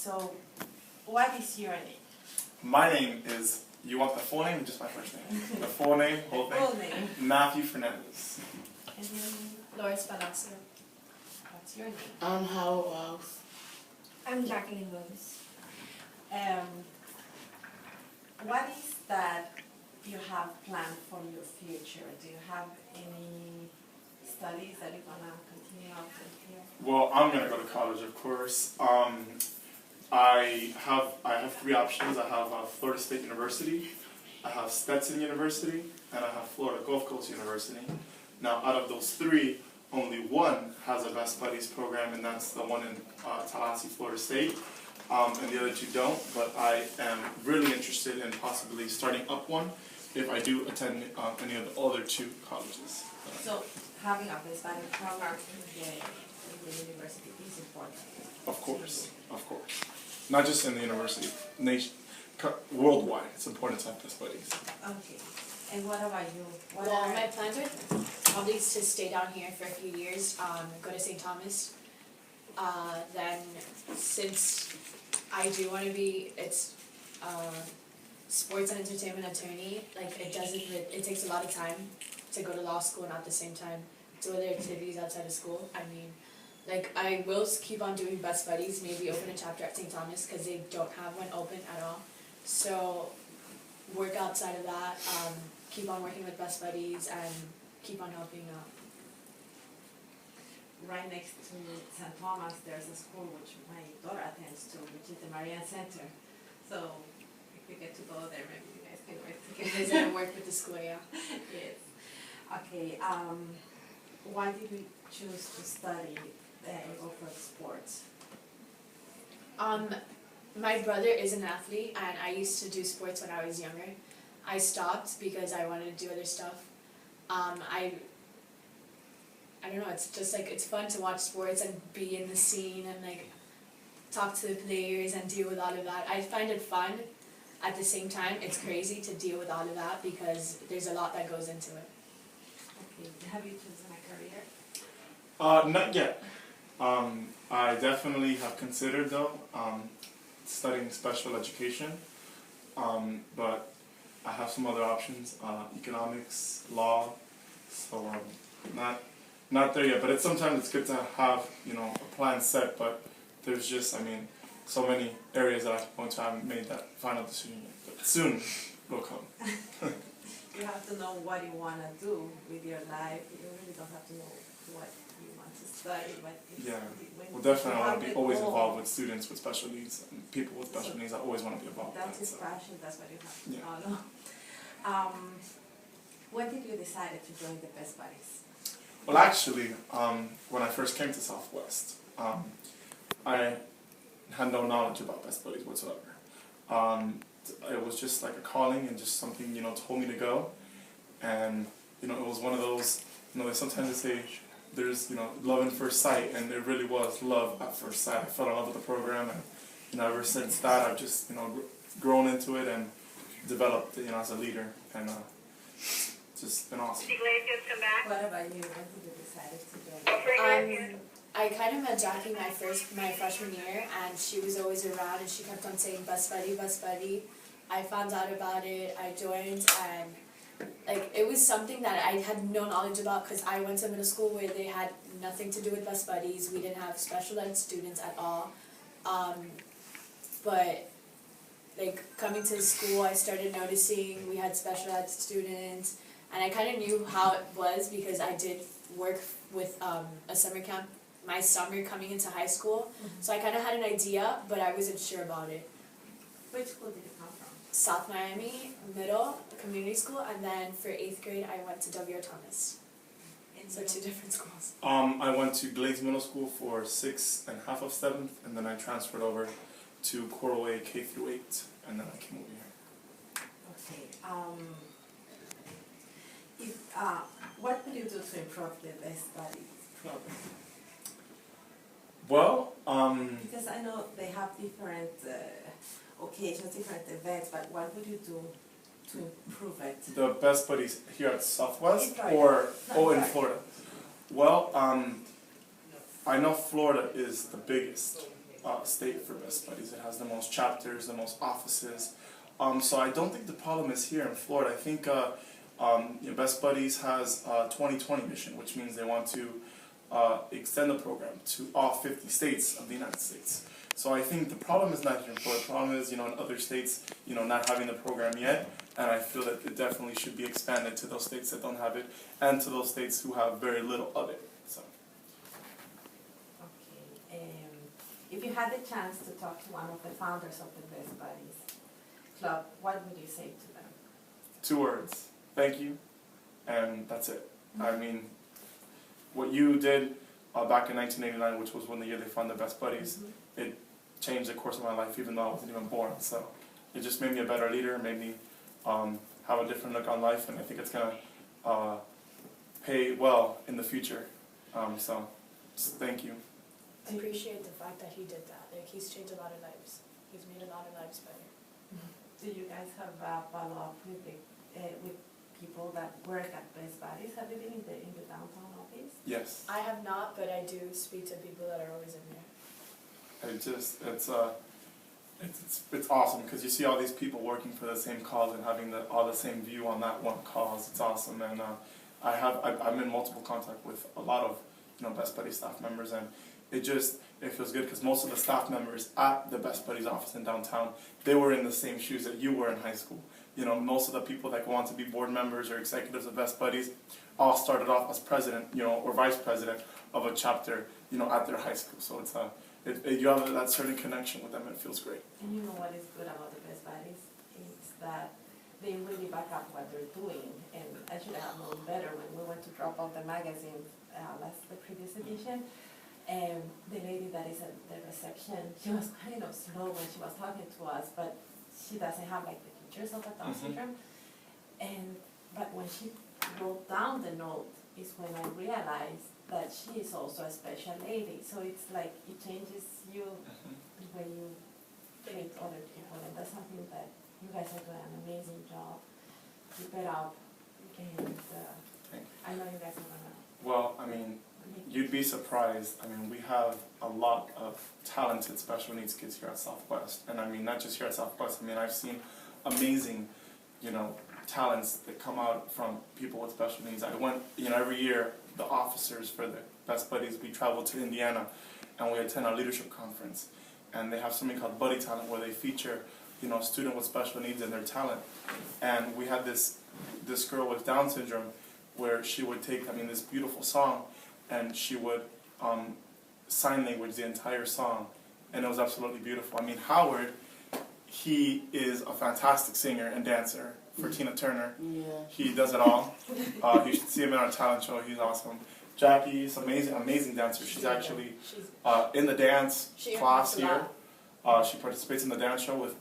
So, what is your name? My name is, you want the full name or just my first name? The full name, whole thing? Full name. Mathew Fernandez. And then, Lauris, Palacio. what's your name? I'm Harold. I'm Jacky and Lauris. What is that you have planned for your future? Do you have any studies that you're gonna continue up with here? Well, I'm gonna go to college, of course. I have three options. I have Florida State University, I have Stetson University, and I have Florida Gulf Coast University. Now, out of those three, only one has a Best Buddies program, and that's the one in Palacio, Florida State. And the other two don't, but I am really interested in possibly starting up one if I do attend any of the other two colleges. So, having a Best Buddy program in the university is important. Of course, of course. Not just in the university, worldwide, it's important to have Best Buddies. Okay. And what about you? What Well, are my plans are probably to stay down here for a few years, go to St. Thomas. Then, since I do want to be, sports and entertainment attorney, like it takes a lot of time to go to law school and at the same time do other activities outside of school. I mean, like I will keep on doing Best Buddies, maybe open a chapter at St. Thomas because they don't have one open at all. So work outside of that, keep on working with Best Buddies and keep on helping out. right next to St. Thomas, there's a school which my daughter attends to, which is the Marian Center. So if you get to go there, maybe you guys can work together. Visit and work with the school, yeah. Yes. Okay. Why did you choose to study go for sports? My brother is an athlete, and I used to do sports when I was younger. I stopped because I wanted to do other stuff. I don't know, it's just like, it's fun to watch sports and be in the scene and like talk to the players and deal with all of that. I find it fun. At the same time, it's crazy to deal with all of that because there's a lot that goes into it. Okay. Have you chosen a career? Not yet. I definitely have considered though studying special education, but I have some other options: economics, law. So not there yet. But sometimes it's good to have a plan set. But there's just so many areas that I haven't made that final decision yet. But soon will come. You have to know what you want to do with your life. You really don't have to know what you want to study. But Yeah. Well, definitely I want to be always involved with students with special needs and people with special needs. I always want to be involved with That's that. his passion. That's what you have to Yeah. follow. When did you decide to join the Best Buddies? Well, actually, when I first came to Southwest, I had no knowledge about Best Buddies whatsoever. It was just like a calling and just something, told me to go. And, it was one of those, sometimes they say there's, love at first sight, and it really was love at first sight. I fell in love with the program, and, ever since that, I've just, grown into it and developed, as a leader, and it's just been awesome. What about you? When did you decide to join? I kind of met Jacky my freshman year, and she was always around, and she kept on saying Best Buddy, Best Buddy. I found out about it, I joined, and it was something that I had no knowledge about because I went to middle school where they had nothing to do with Best Buddies. We didn't have special ed students at all. But coming to school, I started noticing we had special ed students, and I kind of knew how it was because I did work with a summer camp my summer coming into high school. So I kind of had an idea, but I wasn't sure about it. Which school did you come from? South Miami Middle Community School, and then for 8th grade I went to W.R. Thomas. So 2 different schools. I went to Glades Middle School for 6.5 of 7th, and then I transferred over to Coral Way K through 8, and then I came over here. Okay. What would you do to improve the Best Buddies program? Well, Because I know they have different occasions, different events, but what would you do to improve it? the Best Buddies here at Southwest, In Florida. or in Florida. Florida. Well, I know Florida is the biggest, state for Best Buddies. It has the most chapters, the most offices. So I don't think the problem is here in Florida. I think Best Buddies has a 2020 mission, which means they want to extend the program to all 50 states of the United States. So I think the problem is not here in Florida. The problem is, in other states, not having the program yet. And I feel that it definitely should be expanded to those states that don't have it, and to those states who have very little of it. So. Okay. If you had the chance to talk to one of the founders of the Best Buddies Club, what would you say to them? 2 words. Thank you. And that's it. I mean, what you did back in 1989, which was when the year they founded Best Buddies, it changed the course of my life, even though I wasn't even born. So it just made me a better leader, made me have a different look on life, and I think it's going to pay well in the future. So just thank you. I appreciate the fact that he did that. Like, he's changed a lot of lives. He's made a lot of lives better. Do you guys have follow-up with with people that work at Best Buddies? Have you been in the downtown office? Yes. I have not, but I do speak to people that are always in there. It's awesome because you see all these people working for the same cause and having all the same view on that one cause. It's awesome, and I'm in multiple contact with a lot of Best Buddies staff members, and it feels good because most of the staff members at the Best Buddies office in downtown, they were in the same shoes that you were in high school. Most of the people that go on to be board members or executives of Best Buddies all started off as president, or vice president of a chapter, at their high school. So it's you have that certain connection with them, and it feels great. And you know what is good about the Best Buddies is that they really back up what they're doing. And I should have known better when we went to drop off the magazine the previous edition. And the lady that is at the reception, she was kind of slow when she was talking to us, but she doesn't have like the features of a Down syndrome. But when she wrote down the note is when I realized that she is also a special lady. So it's like it changes you when you treat other people, and that's something that you guys are doing an amazing job. Keep it up, and I know you guys are gonna. Well, I mean, you'd be surprised. I mean, we have a lot of talented special needs kids here at Southwest, and I mean, not just here at Southwest. I mean, I've seen amazing, talents that come out from people with special needs. I went, every year, the officers for the Best Buddies, we travel to Indiana, and we attend a leadership conference, and they have something called Buddy Talent, where they feature, a student with special needs and their talent. And we had this girl with Down syndrome, where she would take, this beautiful song, and she would sign language the entire song, and it was absolutely beautiful. I mean, Howard, he is a fantastic singer and dancer for Tina Turner. Yeah. He does it all. You should see him in our talent show. He's awesome. Jackie is amazing dancer. She's actually in the dance class here. She participates in the dance show with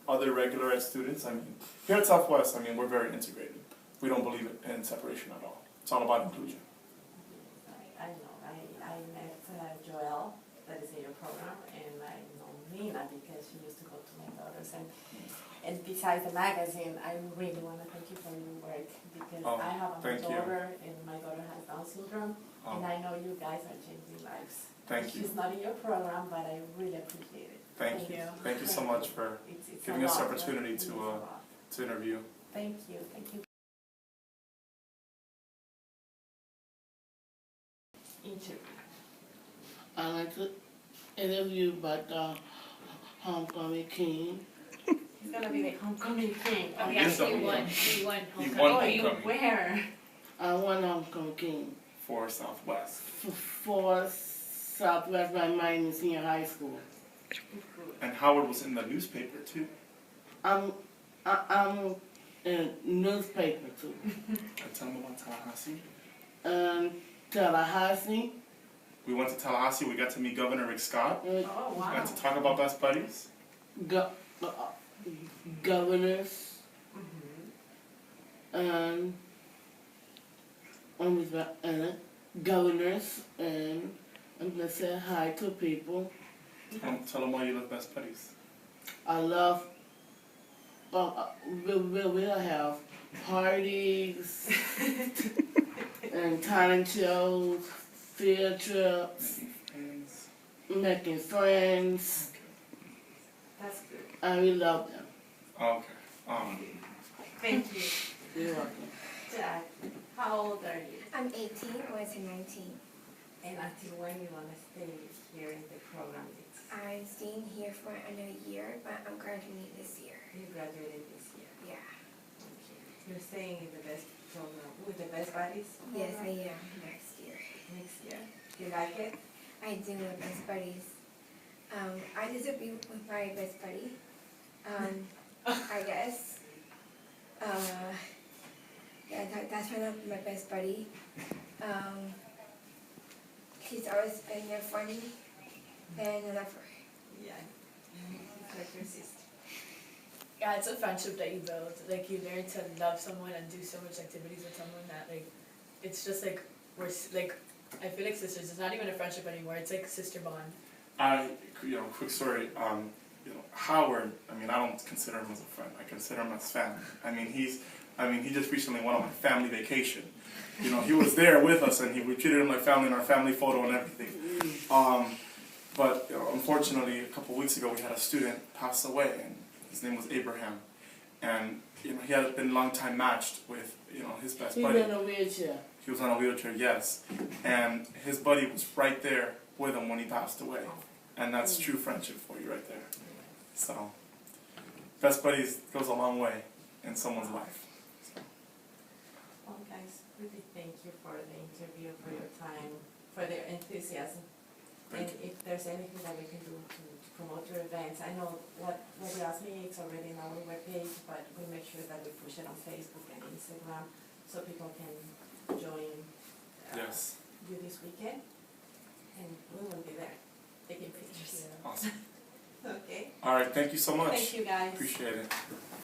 other regular ed students. I mean, here at Southwest, we're very integrated. We don't believe in separation at all. It's all about inclusion. I know. I met Joelle, that is in your program, and I know Nina because she used to go to my daughters. And besides the magazine, I really want to thank you for your work because I have a daughter, and my daughter has Down syndrome, and I know you guys are changing lives. Thank you. She's not in your program, but I really appreciate it. Thank you. Thank you so much for giving us the opportunity to interview. Thank you. Thank you. I like to interview about the homecoming king. He's gonna be the homecoming king. Oh, yes, he won. He won He homecoming. won Oh, you homecoming where? I won homecoming king for Southwest. for Southwest by Miami Senior High School. And Howard was in the newspaper too. I'm in newspaper too. Tell them about Tallahassee. Tallahassee. We went to Tallahassee. We got to meet Governor Rick Scott. Oh, We wow. got to talk about Best Buddies. Governors and governors, and I'm gonna say hi to people. Tell them why you love Best Buddies. I love. We'll have parties and talent shows, field trips. making friends. That's good. And we love them. Okay. Thank you. You're welcome. Jack, how old are you? I'm 18, going to 19. And until when you want to stay here in the program? I'm staying here for another year, but I'm graduating this year. You graduated this year. Yeah. Okay. You're staying in the best program with the best buddies? Yes, I am next year. Next year. You like it? I do with best buddies. I just be with my best buddy. I guess. Yeah, that's my best buddy. She's always been there for me, and I love her. Yeah. It's like your sister. Yeah, it's a friendship that you build. Like, you learn to love someone and do so much activities with someone that, like, it's just like, I feel like sisters. It's not even a friendship anymore. It's like sister bond. Quick story. Howard. I don't consider him as a friend. I consider him as family. He just recently went on a family vacation. He was there with us, and we treated him like family in our family photo and everything. But unfortunately, a couple of weeks ago, we had a student pass away, and his name was Abraham. And he had been long time matched with his best He's buddy. in a wheelchair. He was on a wheelchair, yes. And his buddy was right there with him when he passed away. And that's true friendship for you right there. So, best buddies goes a long way in someone's life. Well, guys, really thank you for the interview, for your time, for their enthusiasm. And if there's anything that we can do to promote your events, I know what you asked me, it's already on our webpage, but we make sure that we push it on Facebook and Instagram so people can join Yes. you this weekend. And we will be there taking pictures. Awesome. Okay. All right, thank you so much. Thank you, guys. Appreciate it.